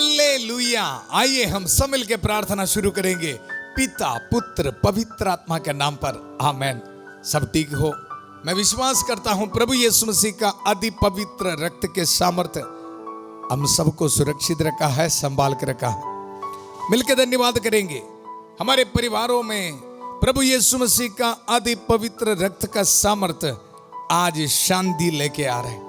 Hallelujah. आइए हम सब मिल के प्रार्थना शुरू करेंगे पिता पुत्र पवित्र आत्मा के नाम पर, आमेन। सब ठीक हो। मैं विश्वास करता हूं प्रभु यीशु मसीह का अति पवित्र रक्त के सामर्थ्य हम सबको सुरक्षित रखा है, संभाल के रखा है। मिलकर धन्यवाद करेंगे। हमारे परिवारों में प्रभु यीशु मसीह का अति पवित्र रक्त का सामर्थ्य आज शांति लेके आ रहे हैं।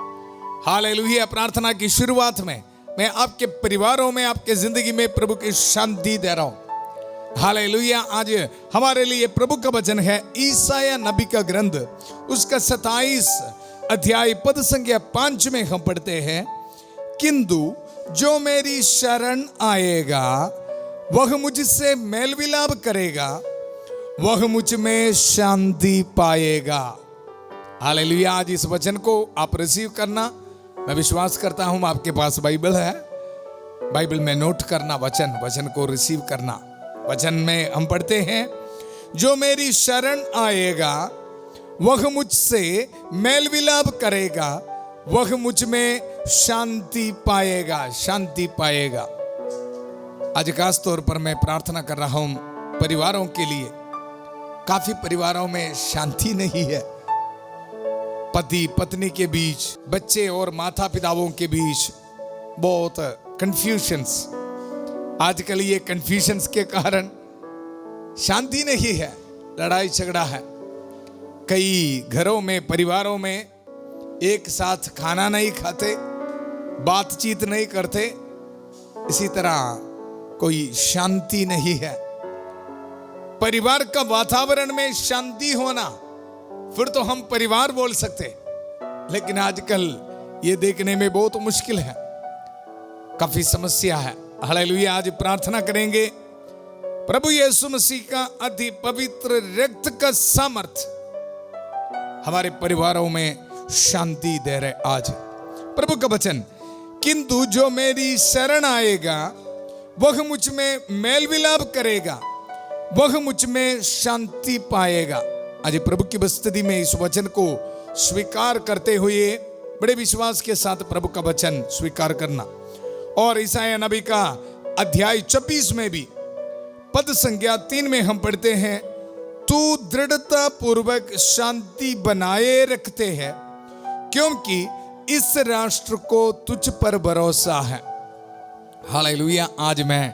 हालेलुया। प्रार्थना की शुरुआत में मैं आपके परिवारों में, आपके जिंदगी में प्रभु की शांति दे रहा हूं। हालेलुया। आज हमारे लिए प्रभु का वचन है ईसाया नबी का ग्रंथ, उसका 27 अध्याय पद संख्या 5 में हम पढ़ते हैं, किंतु जो मेरी शरण आएगा वह मुझसे मेल विलाप करेगा, वह मुझ में शांति पाएगा। हालेलुया। आज इस वचन को आप रिसीव करना। मैं विश्वास करता हूं आपके पास बाइबल है, बाइबल में नोट करना, वचन को रिसीव करना। वचन में हम पढ़ते हैं, जो मेरी शरण आएगा वह मुझसे मेल विलाप करेगा, वह मुझ में शांति पाएगा, शांति पाएगा। आज खास तौर पर मैं प्रार्थना कर रहा हूं परिवारों के लिए। काफी परिवारों में शांति नहीं है, पति पत्नी के बीच, बच्चे और माता पिताओं के बीच बहुत कंफ्यूजन्स। आजकल ये कंफ्यूजन्स के कारण शांति नहीं है, लड़ाई झगड़ा है। कई घरों में, परिवारों में एक साथ खाना नहीं खाते, बातचीत नहीं करते, इसी तरह कोई शांति नहीं है। परिवार का वातावरण में शांति होना, फिर तो हम परिवार बोल सकते, लेकिन आजकल ये देखने में बहुत मुश्किल है, काफी समस्या है। हालेलुया। आज प्रार्थना करेंगे प्रभु यीशु मसीह का अति पवित्र रक्त का सामर्थ हमारे परिवारों में शांति दे रहे। आज प्रभु का वचन, किंतु जो मेरी शरण आएगा वह मुझ में मेल विलाप करेगा, वह मुझ में शांति पाएगा। आज प्रभु की उपस्थिति में इस वचन को स्वीकार करते हुए बड़े विश्वास के साथ प्रभु का वचन स्वीकार करना। और ईसाया नबी का अध्याय 26 में भी पद संख्या 3 में हम पढ़ते हैं, तू दृढ़ता पूर्वक शांति बनाए रखते हैं, क्योंकि इस राष्ट्र को तुझ पर भरोसा है। हालेलुया। आज मैं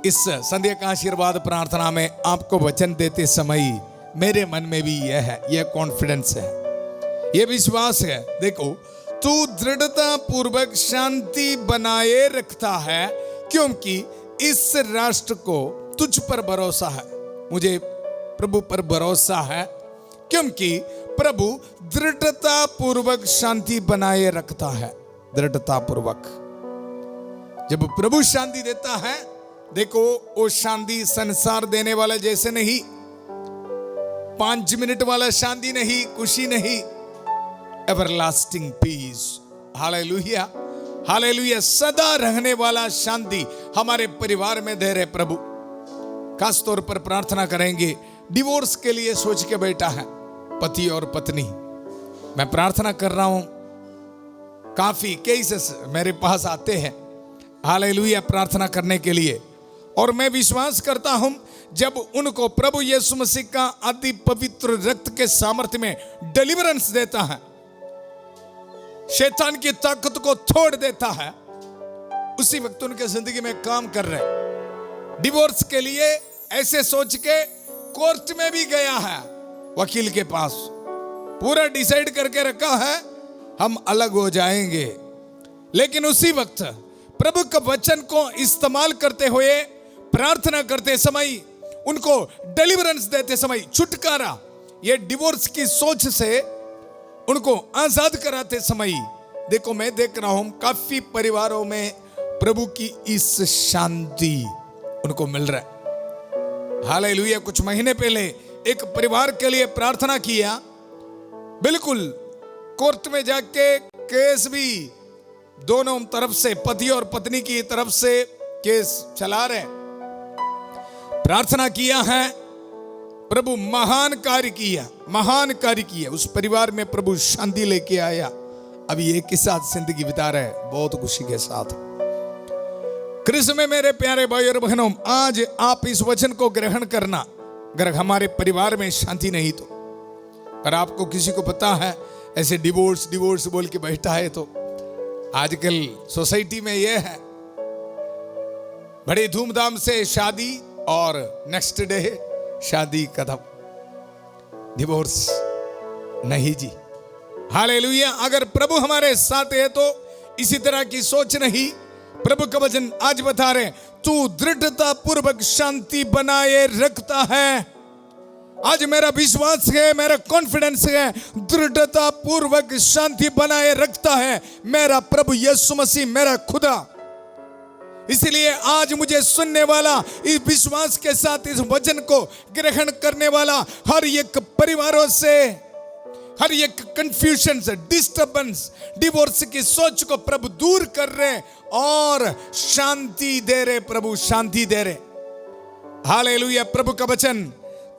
इस संध्या का आशीर्वाद प्रार्थना में आपको वचन देते समय मेरे मन में भी यह है, यह कॉन्फिडेंस है, यह विश्वास है। देखो, तू दृढ़ता पूर्वक शांति बनाए रखता है, क्योंकि इस राष्ट्र को तुझ पर भरोसा है। मुझे प्रभु पर भरोसा है, क्योंकि प्रभु दृढ़ता पूर्वक शांति बनाए रखता है। दृढ़ता पूर्वक जब प्रभु शांति देता है, देखो वो शांति संसार देने वाला जैसे नहीं, 5 मिनट वाला शांति नहीं, खुशी नहीं, एवरलास्टिंग पीस। हालेलुया। हालेलुया। सदा रहने वाला शांति हमारे परिवार में दे रहे प्रभु। खास तौर पर प्रार्थना करेंगे, डिवोर्स के लिए सोच के बैठा है पति और पत्नी। मैं प्रार्थना कर रहा हूं, काफी केसेस मेरे पास आते हैं, हालेलुया, प्रार्थना करने के लिए। और मैं विश्वास करता हूं जब उनको प्रभु यीशु मसीह का अति पवित्र रक्त के सामर्थ्य में डिलीवरेंस देता है, शैतान की ताकत को तोड़ देता है, उसी वक्त उनके जिंदगी में काम कर रहे। डिवोर्स के लिए ऐसे सोच के कोर्ट में भी गया है, वकील के पास पूरा डिसाइड करके रखा है हम अलग हो जाएंगे, लेकिन उसी वक्त प्रभु का वचन को इस्तेमाल करते हुए, प्रार्थना करते समय, उनको डिलीवरेंस देते समय, छुटकारा, ये डिवोर्स की सोच से उनको आजाद कराते समय, देखो मैं देख रहा हूं काफी परिवारों में प्रभु की इस शांति उनको मिल रहा है। हालेलुया। कुछ महीने पहले एक परिवार के लिए प्रार्थना किया, बिल्कुल कोर्ट में जाके केस भी दोनों तरफ से, पति और पत्नी की तरफ से केस चला रहे, प्रार्थना किया है, प्रभु महान कार्य किया, महान कार्य किया। उस परिवार में प्रभु शांति लेके आया। अभी एक ही साथ जिंदगी बिता रहे, बहुत खुशी के साथ। कृष्ण में मेरे प्यारे भाई और बहनों, आज आप इस वचन को ग्रहण करना। अगर हमारे परिवार में शांति नहीं तो, और आपको किसी को पता है ऐसे डिवोर्स डिवोर्स बोल के बैठा है, तो आजकल सोसाइटी में यह है, बड़े धूमधाम से शादी और नेक्स्ट डे शादी खत्म, डिवोर्स नहीं जी। हालेलुया। अगर प्रभु हमारे साथ है तो इसी तरह की सोच नहीं। प्रभु का वचन आज बता रहे, तू दृढ़ता पूर्वक शांति बनाए रखता है। आज मेरा विश्वास है, मेरा कॉन्फिडेंस है, दृढ़ता पूर्वक शांति बनाए रखता है मेरा प्रभु यीशु मसीह, मेरा खुदा। इसलिए आज मुझे सुनने वाला, इस विश्वास के साथ इस वचन को ग्रहण करने वाला हर एक परिवारों से, हर एक कंफ्यूजन से, डिस्टर्बेंस, डिवोर्स की सोच को प्रभु दूर कर रहे और शांति दे रहे। प्रभु शांति दे रहे। हालेलुया। प्रभु का वचन,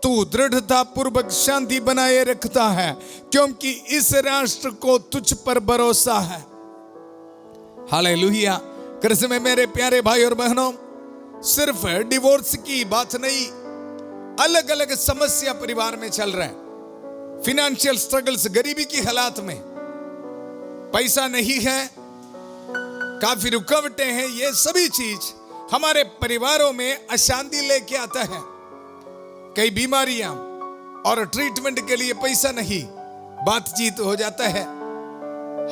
तू दृढ़ता पूर्वक शांति बनाए रखता है क्योंकि इस राष्ट्र को तुझ पर भरोसा है। हालेलुया। कृष्ण में मेरे प्यारे भाई और बहनों, सिर्फ डिवोर्स की बात नहीं, अलग अलग समस्या परिवार में चल रहे हैं। फिनेंशियल स्ट्रगल्स, गरीबी की हालात में, पैसा नहीं है, काफी रुकावटें हैं, ये सभी चीज हमारे परिवारों में अशांति लेके आता है। कई बीमारियां और ट्रीटमेंट के लिए पैसा नहीं, बातचीत हो जाता है।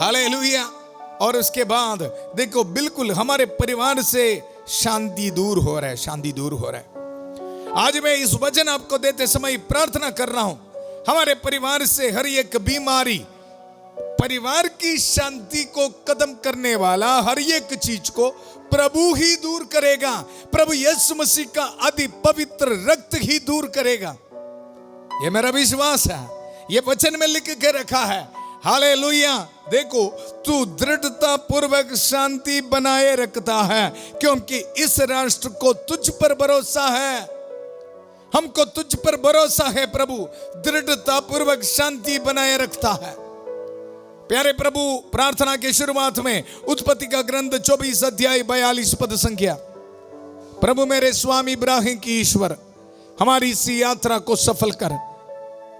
हालेलुया। और उसके बाद देखो, बिल्कुल हमारे परिवार से शांति दूर हो रहा है, शांति दूर हो रहा है। आज मैं इस वचन आपको देते समय प्रार्थना कर रहा हूं, हमारे परिवार से हर एक बीमारी, परिवार की शांति को खत्म करने वाला हर एक चीज को प्रभु ही दूर करेगा। प्रभु यीशु मसीह का अति पवित्र रक्त ही दूर करेगा। ये मेरा विश्वास है, ये वचन में लिख के रखा है। हालेलुया। देखो, तू दृढ़ता पूर्वक शांति बनाए रखता है क्योंकि इस राष्ट्र को तुझ पर भरोसा है। हमको तुझ पर भरोसा है प्रभु, दृढ़ता पूर्वक शांति बनाए रखता है। प्यारे प्रभु, प्रार्थना के शुरुआत में उत्पत्ति का ग्रंथ 24 अध्याय 42 पद संख्या, प्रभु मेरे स्वामी इब्राहिम की ईश्वर, हमारी इस यात्रा को सफल कर।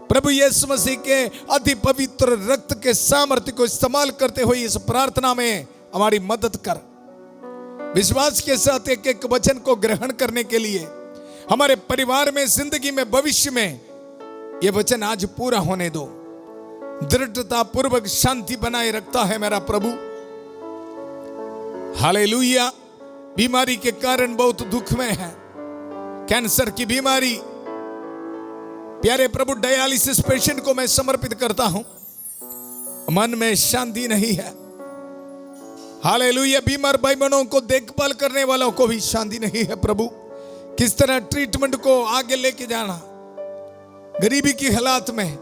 प्रभु यीशु मसीह के अति पवित्र रक्त के सामर्थ्य को इस्तेमाल करते हुए इस प्रार्थना में हमारी मदद कर। विश्वास के साथ एक एक वचन को ग्रहण करने के लिए हमारे परिवार में, जिंदगी में, भविष्य में यह वचन आज पूरा होने दो। दृढ़ता पूर्वक शांति बनाए रखता है मेरा प्रभु। हालेलुया। बीमारी के कारण बहुत दुख में है, कैंसर की बीमारी, प्यारे प्रभु डायलिसिस पेशेंट को मैं समर्पित करता हूं, मन में शांति नहीं है। हालेलुया। बीमार भाई बहनों को देखभाल करने वालों को भी शांति नहीं है प्रभु, किस तरह ट्रीटमेंट को आगे लेके जाना, गरीबी की हालात में,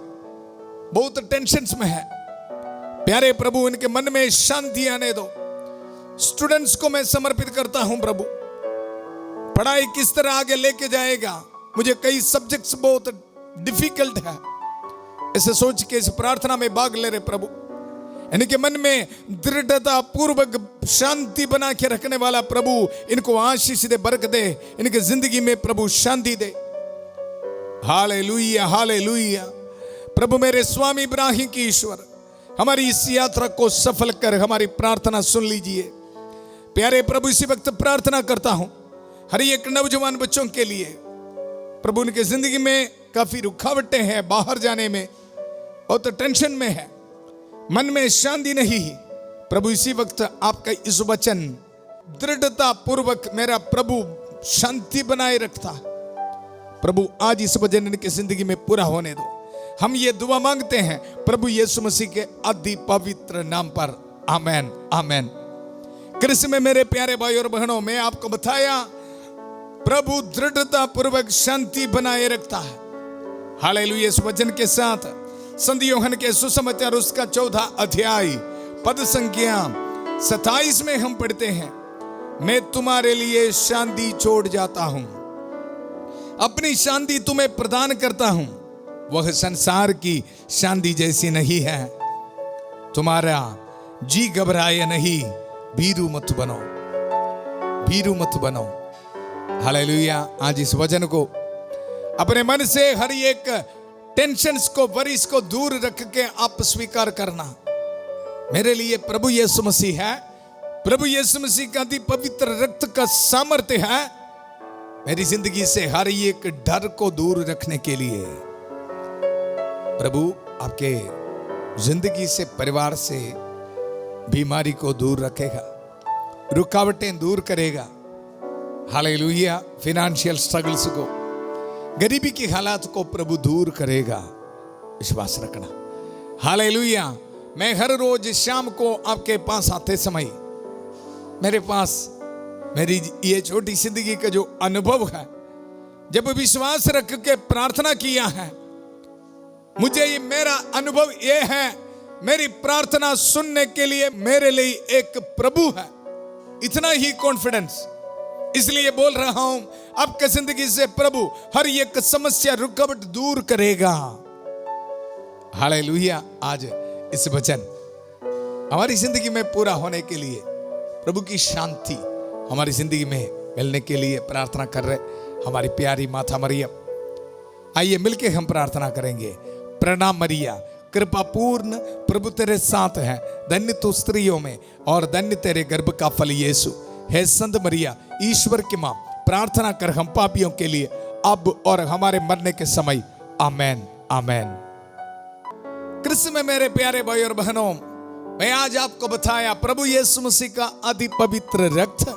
बहुत टेंशन्स में है। प्यारे प्रभु, इनके मन में शांति आने दो। स्टूडेंट्स को मैं समर्पित करता हूं प्रभु, पढ़ाई किस तरह आगे लेके जाएगा, मुझे कई सब्जेक्ट्स बहुत डिफिकल्ट है, ऐसे सोच के इस प्रार्थना में भाग ले रहे प्रभु। इनके मन में दृढ़ता पूर्वक शांति बना के रखने वाला प्रभु इनको आशीष दे, बरकत दे, इनके जिंदगी में प्रभु शांति दे। हालेलुया। हालेलुया। प्रभु मेरे स्वामी इब्राहिम की ईश्वर, हमारी इस यात्रा को सफल कर हमारी प्रार्थना सुन लीजिए। प्यारे प्रभु, इसी वक्त प्रार्थना करता हूं हर एक नौजवान बच्चों के लिए। प्रभु, उनके जिंदगी में काफी रुकावटें हैं, बाहर जाने में बहुत टेंशन में है, मन में शांति नहीं। प्रभु, इसी वक्त आपका इस वचन दृढ़ता पूर्वक मेरा प्रभु शांति बनाए रखता है। प्रभु, आज इस वचन इनकी जिंदगी में पूरा होने दो। हम ये दुआ मांगते हैं प्रभु यीशु मसीह के अति पवित्र नाम पर, आमेन। आमेन। कृष्ण में मेरे प्यारे भाई और बहनों, मैं आपको बताया प्रभु दृढ़ता पूर्वक शांति बनाए रखता है। हालेलुया। इस वचन के साथ संत यूहन्ना के सुसमाचार उसका 14 अध्याय पद संख्या 27 में हम पढ़ते हैं, मैं तुम्हारे लिए शांति छोड़ जाता हूं, अपनी शांति तुम्हें प्रदान करता हूं, वह संसार की शांति जैसी नहीं है। तुम्हारा जी घबराए नहीं, भीरू मत बनो, भीरू मत बनो। हालेलुया। आज इस वचन को अपने मन से हर एक टेंशन्स को, वरीज को दूर रख के आप स्वीकार करना। मेरे लिए प्रभु यीशु मसीह है, प्रभु यीशु मसीह का अति पवित्र रक्त का सामर्थ्य है मेरी जिंदगी से हर एक डर को दूर रखने के लिए। प्रभु आपके जिंदगी से, परिवार से बीमारी को दूर रखेगा, रुकावटें दूर करेगा। हालेलुया। फाइनेंशियल स्ट्रगल्स को, गरीबी की हालात को प्रभु दूर करेगा, विश्वास रखना। हालेलुया। मैं हर रोज शाम को आपके पास आते समय मेरे पास मेरी ये छोटी जिंदगी का जो अनुभव है, जब विश्वास रख के प्रार्थना किया है, मुझे ये मेरा अनुभव ये है, मेरी प्रार्थना सुनने के लिए मेरे लिए एक प्रभु है। इतना ही कॉन्फिडेंस, इसलिए बोल रहा हूं, आपके जिंदगी से प्रभु हर एक समस्या, रुकावट दूर करेगा। हालेलुया। आज इस वचन हमारी जिंदगी में पूरा होने के लिए, प्रभु की शांति हमारी जिंदगी में मिलने के लिए प्रार्थना कर रहे हमारी प्यारी माता मरियम। आइए मिलके हम प्रार्थना करेंगे। प्रणाम मरिया, कृपा पूर्ण, प्रभु तेरे साथ है, धन्य तू स्त्रियों में और धन्य तेरे गर्भ का फल यीशु। हे संत मरिया, ईश्वर की मां, प्रार्थना कर हम पापियों के लिए, अब और हमारे मरने के समय। आमेन, आमेन। कृष्ण में मेरे प्यारे भाई और बहनों, मैं आज आपको बताया प्रभु यीशु मसीह का अति पवित्र रक्त,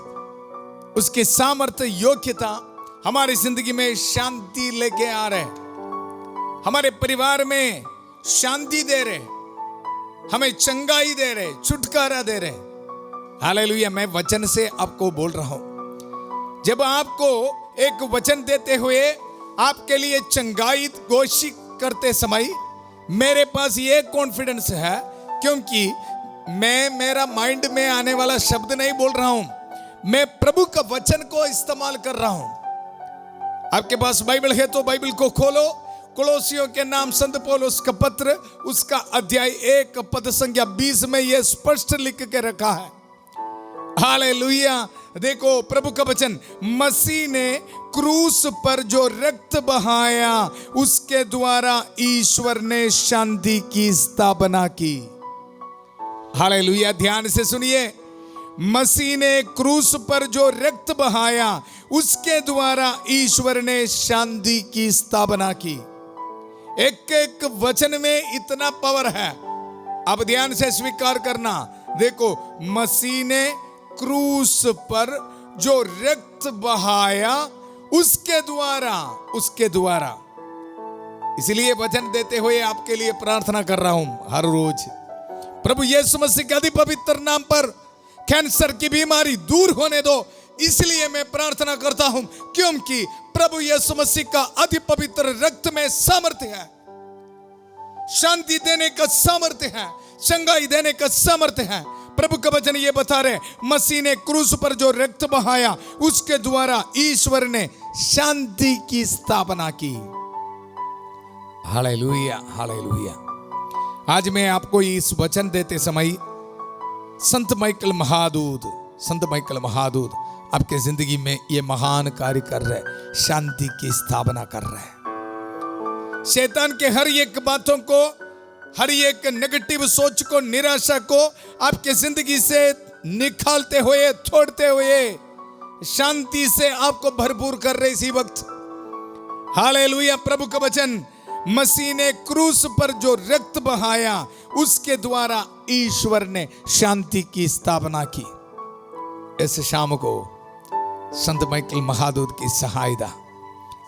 उसके सामर्थ्य, योग्यता हमारी जिंदगी में शांति लेके आ रहे, हमारे परिवार में शांति दे रहे, हमें चंगाई दे रहे, छुटकारा दे रहे। हालेलुया। मैं वचन से आपको बोल रहा हूं, जब आपको एक वचन देते हुए आपके लिए चंगाई घोषित करते समय मेरे पास ये कॉन्फिडेंस है, क्योंकि मैं मेरा माइंड में आने वाला शब्द नहीं बोल रहा हूं, मैं प्रभु का वचन को इस्तेमाल कर रहा हूं। आपके पास बाइबल है तो बाइबल को खोलो। कोलोसियों के नाम संत पौलुस का पत्र, उसका अध्याय 1 पद संख्या 20 में यह स्पष्ट लिख के रखा है। हालेलुया। देखो प्रभु का वचन, मसीह ने क्रूस पर जो रक्त बहाया, उसके द्वारा ईश्वर ने शांति की स्थापना की। हालेलुया। ध्यान से सुनिए, मसीह ने क्रूस पर जो रक्त बहाया, उसके द्वारा ईश्वर ने शांति की स्थापना की। एक एक वचन में इतना पावर है, अब ध्यान से स्वीकार करना। देखो, मसीह ने क्रूस पर जो रक्त बहाया, उसके द्वारा। इसलिए वचन देते हुए आपके लिए प्रार्थना कर रहा हूं हर रोज, प्रभु यीशु मसीह के अति पवित्र नाम पर कैंसर की बीमारी दूर होने दो। इसलिए मैं प्रार्थना करता हूं, क्योंकि प्रभु यीशु मसीह का अति पवित्र रक्त में सामर्थ्य है, शांति देने का सामर्थ्य है, चंगाई देने का सामर्थ्य है। प्रभु का वचन ये बता रहे, मसीह ने क्रूस पर जो रक्त बहाया, उसके द्वारा ईश्वर ने शांति की स्थापना की। Hallelujah, hallelujah. आज मैं आपको इस वचन देते समय संत माइकल महादूत आपके जिंदगी में ये महान कार्य कर रहे, शांति की स्थापना कर रहे। शैतान के हर एक बातों को, हर एक नेगेटिव सोच को, निराशा को आपके जिंदगी से निकालते हुए, छोड़ते हुए शांति से आपको भरपूर कर रहे इसी वक्त। हालेलुया। प्रभु का वचन, मसीह ने क्रूस पर जो रक्त बहाया, उसके द्वारा ईश्वर ने शांति की स्थापना की। इस शाम को संत माइकल महादूत की सहायता,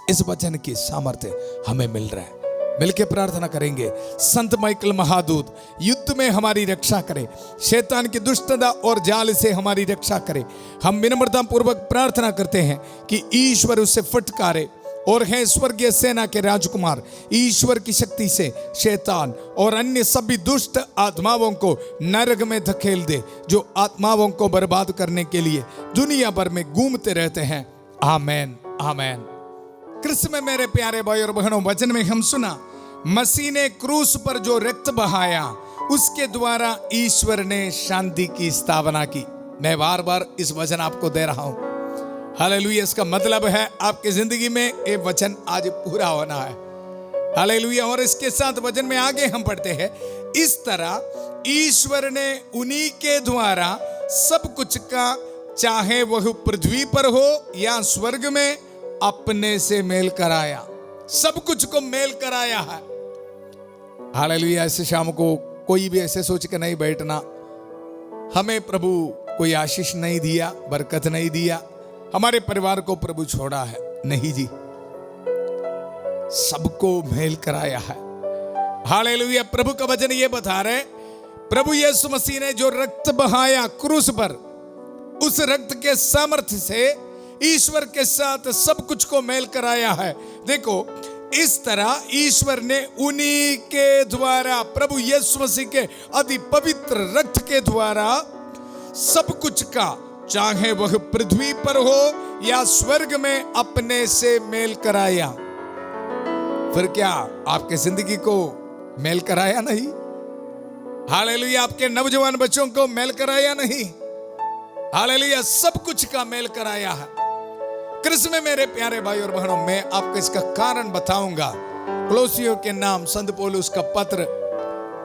इस वचन की सामर्थ्य हमें मिल रहा है। मिलकर प्रार्थना करेंगे। संत माइकल महादूत युद्ध में हमारी रक्षा करे, शैतान की दुष्टता और जाल से हमारी रक्षा करे। हम विनम्रता पूर्वक प्रार्थना करते हैं कि ईश्वर उसे फटकारे और है स्वर्गीय सेना के राजकुमार, ईश्वर की शक्ति से शैतान और अन्य सभी दुष्ट आत्माओं को नरक में धकेल दे, जो आत्माओं को बर्बाद करने के लिए दुनिया भर में घूमते रहते हैं। आमेन, आमेन। कृष्ण में मेरे प्यारे भाई और बहनों, वचन में हम सुना, मसीह ने क्रूस पर जो रक्त बहाया, उसके द्वारा ईश्वर ने शांति की स्थापना की। मैं बार बार इस वचन आपको दे रहा हूं। हालेलुया। इसका मतलब है आपकी जिंदगी में ये वचन आज पूरा होना है। हालेलुया। और इसके साथ वचन में आगे हम पढ़ते हैं, इस तरह ईश्वर ने उन्हीं के द्वारा सब कुछ का, चाहे वह पृथ्वी पर हो या स्वर्ग में, अपने से मेल कराया। सब कुछ को मेल कराया है। हालेलुया। ऐसे शाम को कोई भी ऐसे सोच के नहीं बैठना, हमें प्रभु कोई आशीष नहीं दिया, बरकत नहीं दिया, हमारे परिवार को प्रभु छोड़ा है, नहीं जी, सबको मेल कराया है। हालेलुया। प्रभु का वचन ये बता रहे, प्रभु यीशु मसीह ने जो रक्त बहाया क्रूस पर, उस रक्त के सामर्थ्य से ईश्वर के साथ सब कुछ को मेल कराया है। देखो, इस तरह ईश्वर ने उन्हीं के द्वारा, प्रभु यीशु मसीह के अति पवित्र रक्त के द्वारा सब कुछ का, चाहे वह पृथ्वी पर हो या स्वर्ग में, अपने से मेल कराया। फिर क्या आपके जिंदगी को मेल कराया नहीं? हालेलुया। आपके नौजवान बच्चों को मेल कराया नहीं? हालेलुया। सब कुछ का मेल कराया है। कृष्ण में मेरे प्यारे भाई और बहनों, मैं आपको इसका कारण बताऊंगा। कुलोसियों के नाम संत पौलुस का पत्र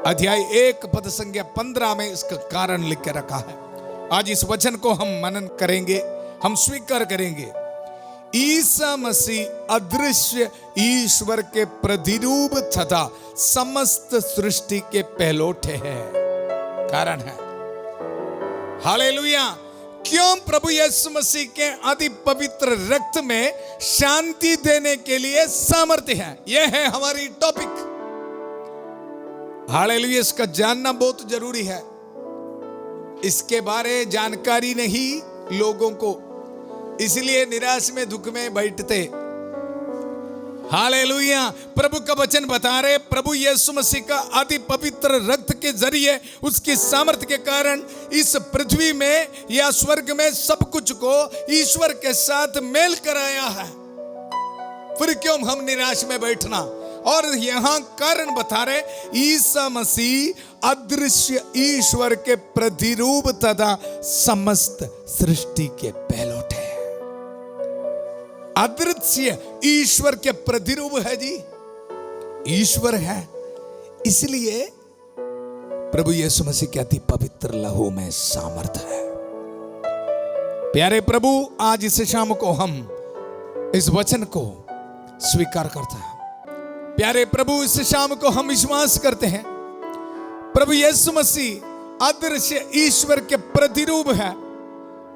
अध्याय 1 पद संख्या 15 में इसका कारण लिख के रखा है। आज इस वचन को हम मनन करेंगे, हम स्वीकार करेंगे। ईसा मसीह अदृश्य ईश्वर के प्रतिरूप तथा समस्त सृष्टि के पहलोठे हैं। कारण है, हालेलुया। क्यों? प्रभु यीशु मसीह के अति पवित्र रक्त में शांति देने के लिए सामर्थ्य है। यह है हमारी टॉपिक। हालेलुया। इसका जानना बहुत जरूरी है। इसके बारे जानकारी नहीं लोगों को, इसलिए निराश में, दुख में बैठते। हालेलुया। प्रभु का वचन बता रहे, प्रभु यीशु मसीह का अति पवित्र रक्त के जरिए, उसकी सामर्थ्य के कारण इस पृथ्वी में या स्वर्ग में सब कुछ को ईश्वर के साथ मेल कराया है। फिर क्यों हम निराश में बैठना? और यहां कारण बता रहे, ईसा मसीह अदृश्य ईश्वर के प्रतिरूप तथा समस्त सृष्टि के पहलोठे। अदृश्य ईश्वर के प्रतिरूप है जी, ईश्वर है। इसलिए प्रभु यीशु मसीह के अति पवित्र लहू में सामर्थ्य है। प्यारे प्रभु, आज इस शाम को हम इस वचन को स्वीकार करते हैं। प्यारे प्रभु, इस शाम को हम विश्वास करते हैं, प्रभु यीशु मसीह अदृश्य ईश्वर के प्रतिरूप है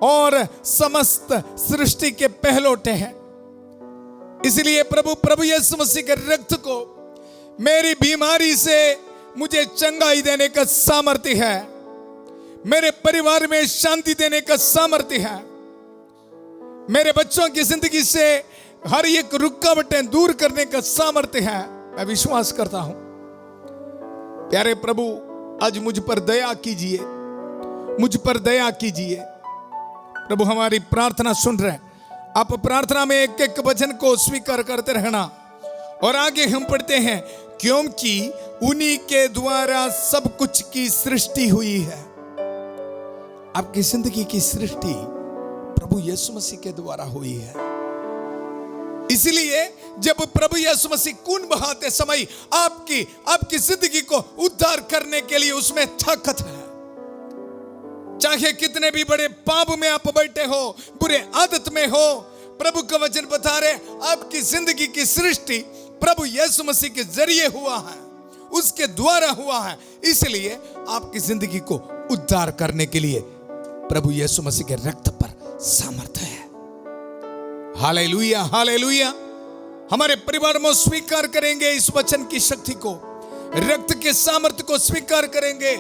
और समस्त सृष्टि के पहलोठे हैं। इसलिए प्रभु यीशु मसीह के रक्त को मेरी बीमारी से मुझे चंगाई देने का सामर्थ्य है, मेरे परिवार में शांति देने का सामर्थ्य है, मेरे बच्चों की जिंदगी से हर एक रुकावटें दूर करने का सामर्थ्य है। मैं विश्वास करता हूं। प्यारे प्रभु, आज मुझ पर दया कीजिए, मुझ पर दया कीजिए। प्रभु हमारी प्रार्थना सुन रहे हैं। आप प्रार्थना में एक एक वचन को स्वीकार करते रहना। और आगे हम पढ़ते हैं, क्योंकि उन्हीं के द्वारा सब कुछ की सृष्टि हुई है। आपकी जिंदगी की सृष्टि प्रभु यीशु मसीह के द्वारा हुई है। इसलिए जब प्रभु यीशु मसीह खून बहाते समय आपकी जिंदगी को उद्धार करने के लिए उसमें ताकत है। चाहे कितने भी बड़े पाप में आप बैठे हो, बुरे आदत में हो, प्रभु का वचन बता रहे, आपकी जिंदगी की सृष्टि प्रभु यीशु मसीह के जरिए हुआ है, उसके द्वारा हुआ है। इसलिए आपकी जिंदगी को उद्धार करने के लिए प्रभु यीशु मसीह के रक्त पर सामर्थ्य है। Hallelujah, hallelujah. हमारे परिवार में स्वीकार करेंगे इस वचन की शक्ति को, रक्त के सामर्थ्य को स्वीकार करेंगे,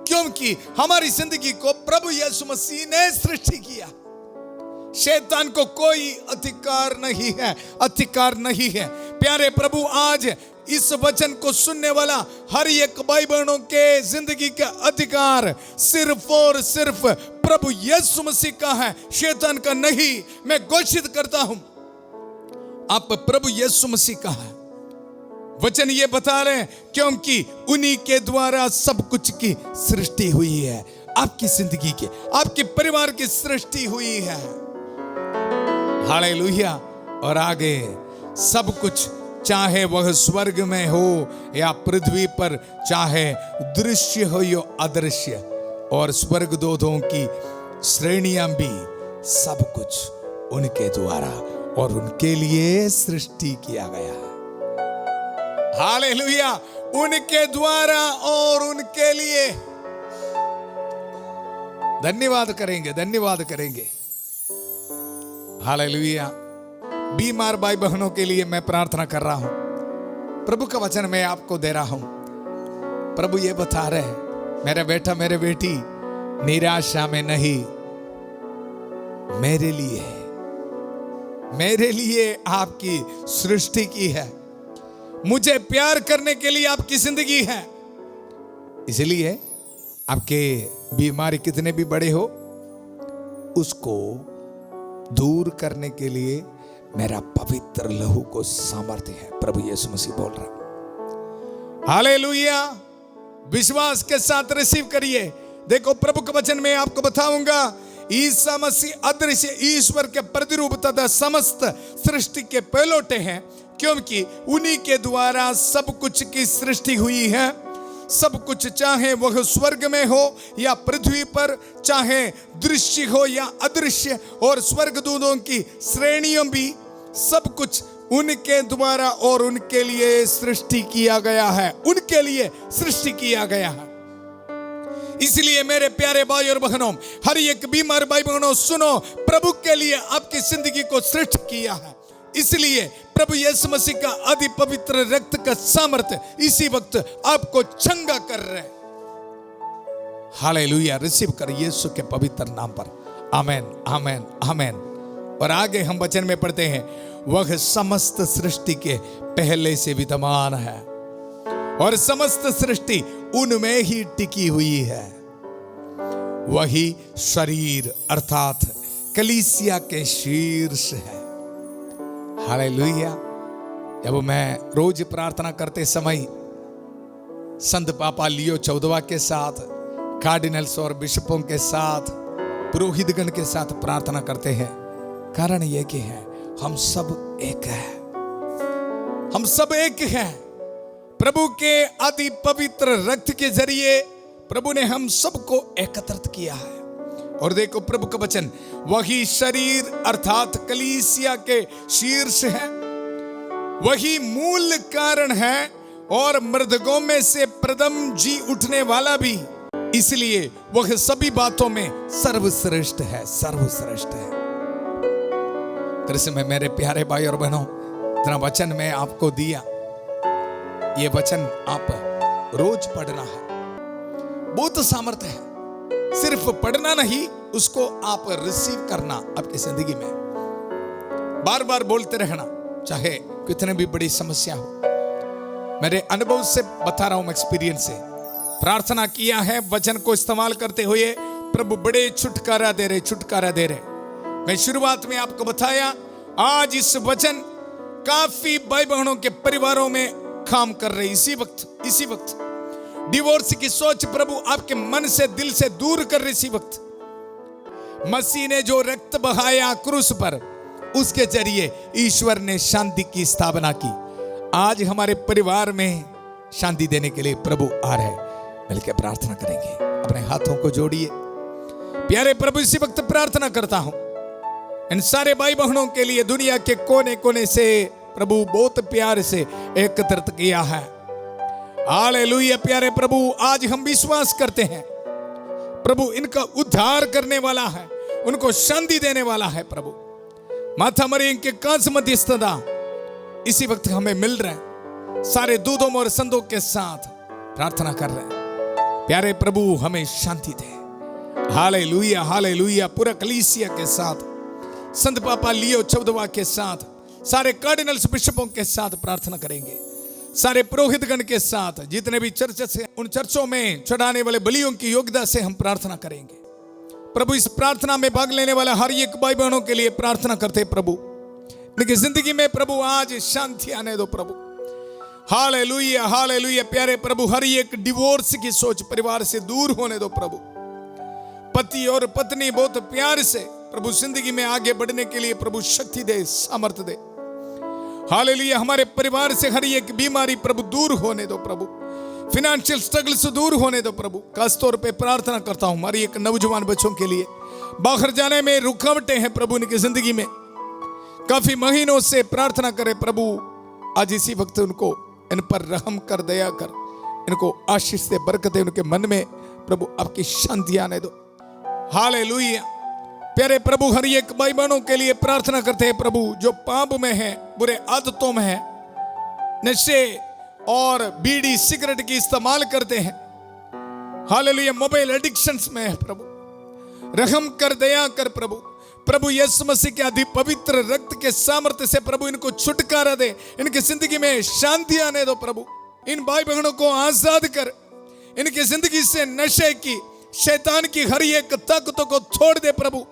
क्योंकि हमारी जिंदगी को प्रभु यीशु मसीह ने सृष्टि किया। शैतान को कोई अधिकार नहीं है, अधिकार नहीं है। प्यारे प्रभु, आज इस वचन को सुनने वाला हर एक भाई बहनों के जिंदगी का अधिकार सिर्फ और सिर्फ प्रभु यीशु मसीह का है, शैतान का नहीं। मैं घोषित करता हूं, आप प्रभु यीशु मसीह का है। वचन ये बता रहे हैं, क्योंकि उन्हीं के द्वारा सब कुछ की सृष्टि हुई है। आपकी जिंदगी के, आपके परिवार की सृष्टि हुई है। हालेलुया। और आगे सब कुछ, चाहे वह स्वर्ग में हो या पृथ्वी पर, चाहे दृश्य हो या अदृश्य, और स्वर्गदूतों की श्रेणियां भी, सब कुछ उनके द्वारा और उनके लिए सृष्टि किया गया। हालेलुया। उनके द्वारा और उनके लिए। धन्यवाद करेंगे, धन्यवाद करेंगे। हालेलुया। बीमार भाई बहनों के लिए मैं प्रार्थना कर रहा हूं। प्रभु का वचन मैं आपको दे रहा हूं। प्रभु ये बता रहे हैं, मेरा बेटा मेरे बेटी, निराशा में नहीं, मेरे लिए आपकी सृष्टि की है। मुझे प्यार करने के लिए आपकी जिंदगी है। इसलिए आपके बीमारी कितने भी बड़े हो, उसको दूर करने के लिए मेरा पवित्र लहू को सामर्थ्य है। प्रभु यीशु मसीह बोल रहा। हालेलुया। विश्वास के साथ रिसीव करिए। देखो, प्रभु के वचन में आपको बताऊंगा, ईसा मसीह अदृश्य ईश्वर के प्रतिरूप तथा समस्त सृष्टि के पहलौठे हैं, क्योंकि उन्हीं के द्वारा सब कुछ की सृष्टि हुई है। सब कुछ, चाहे वह स्वर्ग में हो या पृथ्वी पर, चाहे दृश्य हो या अदृश्य, और स्वर्गदूतों की श्रेणियों भी, सब कुछ उनके द्वारा और उनके लिए सृष्टि किया गया है। उनके लिए सृष्टि किया गया है। इसलिए मेरे प्यारे भाई और बहनों, हर एक बीमार भाई बहनों, सुनो, प्रभु के लिए आपकी जिंदगी को सृष्टि किया है। इसलिए प्रभु यीशु मसीह का अति पवित्र रक्त का सामर्थ्य इसी वक्त आपको चंगा कर रहे हैं। हालेलुया। रिसीव कर यीशु के पवित्र नाम पर। आमेन, आमेन, आमेन। और आगे हम वचन में पढ़ते हैं, वह समस्त सृष्टि के पहले से विद्यमान है और समस्त सृष्टि उनमें ही टिकी हुई है। वही शरीर अर्थात कलीसिया के शीर्ष है। हालेलुया। जब मैं रोज प्रार्थना करते समय संत पापा लियो 14वां के साथ, कार्डिनल्स और बिशपों के साथ, पुरोहितगण के साथ प्रार्थना करते हैं, कारण यह कि है, हम सब एक हैं। हम सब एक हैं। प्रभु के अति पवित्र रक्त के जरिए प्रभु ने हम सबको एकत्रित किया है। और देखो, प्रभु का वचन, वही शरीर अर्थात कलीसिया के शीर्ष है, वही मूल कारण है और मृतकों में से प्रथम जी उठने वाला भी। इसलिए वह सभी बातों में सर्वश्रेष्ठ है, सर्वश्रेष्ठ है। में मेरे प्यारे भाई और बहनों, इतना वचन मैं आपको दिया, ये वचन आप रोज पढ़ना है। बहुत सामर्थ्य है। सिर्फ पढ़ना नहीं, उसको आप रिसीव करना आपकी जिंदगी में, बार बार बोलते रहना, चाहे कितने भी बड़ी समस्या हो। मेरे अनुभव से बता रहा हूं, एक्सपीरियंस से प्रार्थना किया है, वचन को इस्तेमाल करते हुए प्रभु बड़े छुटकारा दे रहे, छुटकारा दे रहे। मैं शुरुआत में आपको बताया, आज इस वचन काफी भाई बहनों के परिवारों में काम कर रहे। इसी वक्त डिवोर्स की सोच प्रभु आपके मन से, दिल से दूर कर रही। इसी वक्त मसीह ने जो रक्त बहाया क्रूस पर, उसके जरिए ईश्वर ने शांति की स्थापना की। आज हमारे परिवार में शांति देने के लिए प्रभु आ रहे हैं। मिलकर प्रार्थना करेंगे। अपने हाथों को जोड़िए। प्यारे प्रभु, इसी वक्त प्रार्थना करता हूं इन सारे भाई बहनों के लिए, दुनिया के कोने कोने से प्रभु बहुत प्यार से एकत्रित किया है। हालेलुया। प्यारे प्रभु, आज हम विश्वास करते हैं प्रभु इनका उद्धार करने वाला है, उनको शांति देने वाला है। प्रभु माता मरियम के कांच मध्यस्थता इसी वक्त हमें मिल रहे हैं। सारे दूतों और संतों के साथ प्रार्थना कर रहे हैं, प्यारे प्रभु हमें शांति दे। Hallelujah, hallelujah. पूरा कलीसिया के साथ, संत पापा लियो 14वां के साथ, सारे कार्डिनल्स बिशपों के साथ प्रार्थना करेंगे। सारे पुरोहितगण के साथ, जितने भी चर्च से, उन चर्चों में चढ़ाने वाले बलियों की योग्यता से हम प्रार्थना करेंगे। प्रभु इस प्रार्थना में भाग लेने वाला हर एक भाई बहनों के लिए प्रार्थना करते प्रभु, उनकी जिंदगी में प्रभु आज शांति आने दो प्रभु। Hallelujah, hallelujah. प्यारे प्रभु, हर एक डिवोर्स की सोच परिवार से दूर होने दो प्रभु। पति और पत्नी बहुत प्यार से प्रभु जिंदगी में आगे बढ़ने के लिए प्रभु शक्ति दे, सामर्थ्य दे। हालेलुया। हमारे परिवार से हर एक बीमारी प्रभु दूर होने दो प्रभु, फिनेंशियल स्ट्रगल से दूर होने दो प्रभु। खास तौर पे प्रार्थना करता हूं हमारी एक नौजवान बच्चों के लिए, बाहर जाने में रुकावटें हैं प्रभु इनकी जिंदगी में, काफी महीनों से प्रार्थना करे प्रभु, आज इसी वक्त उनको इन पर रहम कर, दया कर, इनको आशीष से बरकत दे, उनके मन में प्रभु आपकी शांति आने दो। हालेलुया। प्यारे प्रभु हर एक भाई बहनों के लिए प्रार्थना करते हैं प्रभु, जो पाप में है, बुरे आदतों में है, नशे और बीड़ी सिगरेट की इस्तेमाल करते हैं, हालेलुया, मोबाइल एडिक्शंस में है प्रभु, रहम कर, दया कर प्रभु। प्रभु यीशु मसीह के अति पवित्र रक्त के सामर्थ्य से प्रभु इनको छुटकारा दे, इनकी जिंदगी में शांति आने दो प्रभु। इन भाई बहनों को आजाद कर, इनकी जिंदगी से नशे की, शैतान की हर एक ताकतों को छोड़ दे प्रभु।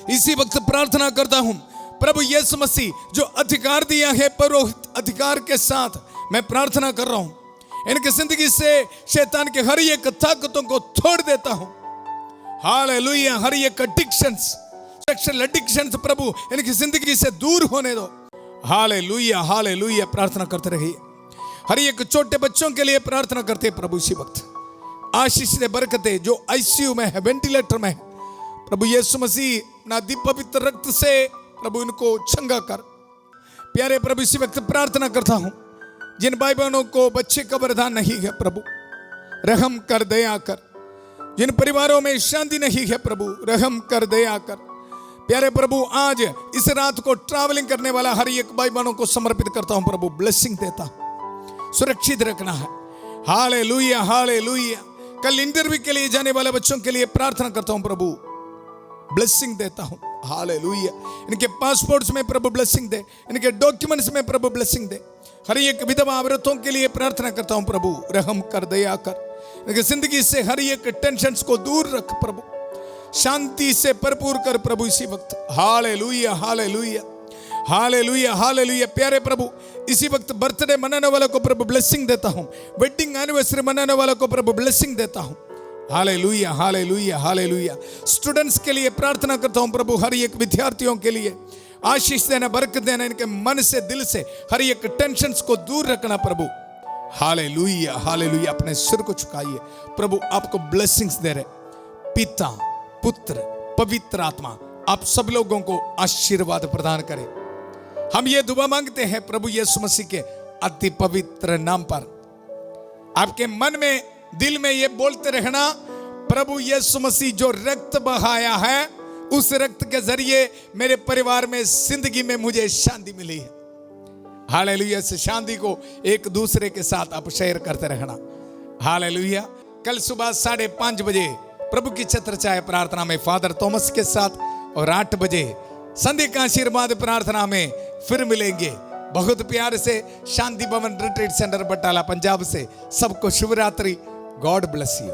इसी वक्त प्रार्थना करता हूं प्रभु यीशु मसीह जो अधिकार दिया है, परोहित अधिकार के साथ मैं प्रार्थना कर रहा हूं, इनकी जिंदगी से शैतान के हर एक ताकतों को छोड़ देता हूं। हालेलुया। हर एक एडिक्शंस, सेक्सुअल एडिक्शंस प्रभु इनकी जिंदगी से दूर होने दो। Hallelujah, hallelujah. प्रार्थना करते रहिए। हर एक छोटे बच्चों के लिए प्रार्थना करते हैं प्रभु, इसी वक्त आशीष दे, बरकत दे, जो आईसीयू में है, वेंटिलेटर में है, प्रभु यीशु मसीह ना दी पवित्र रक्त से प्रभु इनको चंगा कर। प्यारे प्रभु इसी वक्त प्रार्थना करता हूं जिन भाई बहनों को बच्चे का वरदान नहीं है प्रभु, रहम कर, दया कर। जिन परिवारों में शांति नहीं है प्रभु, रहम कर, दया कर। प्यारे प्रभु आज इस रात को ट्रैवलिंग करने वाला हर एक भाई बहनों को समर्पित करता हूं प्रभु, ब्लेसिंग देता हूं, सुरक्षित रखना है। Hallelujah, hallelujah. कल इंटरव्यू के लिए जाने वाले बच्चों के लिए प्रार्थना करता हूं प्रभु, ब्लेसिंग देता हूं। हालेलुया। इनके पासपोर्ट्स में प्रभु ब्लेसिंग दे, इनके डॉक्यूमेंट्स में प्रभु ब्लेसिंग दे। हर एक विधवा औरतों के लिए प्रार्थना करता हूं प्रभु, रहम कर, दया कर। इनकी जिंदगी से हर एक टेंशन्स को दूर रख प्रभु, शांति से भरपूर कर प्रभु इसी वक्त। Hallelujah, hallelujah, hallelujah, hallelujah. प्यारे प्रभु इसी वक्त बर्थडे मनाने वालों को प्रभु ब्लेसिंग देता हूं, वेडिंग एनिवर्सरी मनाने वालों को प्रभु ब्लेसिंग देता हूं। Hallelujah, hallelujah, hallelujah. स्टूडेंट्स के लिए प्रार्थना करता हूं प्रभु, हर एक विद्यार्थियों के लिए आशीष देना, बरकत देना, इनके मन से, दिल से हर एक टेंशन्स को दूर रखना प्रभु। Hallelujah, hallelujah. अपने सिर को झुकाइए, प्रभु आपको ब्लेसिंग्स दे रहे। पिता, पुत्र, पवित्र आत्मा आप सब लोगों को आशीर्वाद प्रदान करे। हम ये दुआ मांगते हैं प्रभु यीशु मसीह के अति पवित्र नाम पर। आपके मन में, दिल में ये बोलते रहना, प्रभु यीशु मसीह जो रक्त बहाया है, उस रक्त के जरिए मेरे परिवार में, जिंदगी में मुझे शांति मिली है। हालेलुया। से शांति को एक दूसरे के साथ आप शेयर करते रहना। हालेलुया। कल सुबह 5:30 बजे प्रभु की छत्र छाया प्रार्थना में फादर थॉमस के साथ, और 8 बजे संध्या का आशीर्वाद प्रार्थना में फिर मिलेंगे। बहुत प्यार से शांति भवन रिट्रीट सेंटर बटाला पंजाब से सबको शुभ रात्रि। God bless you.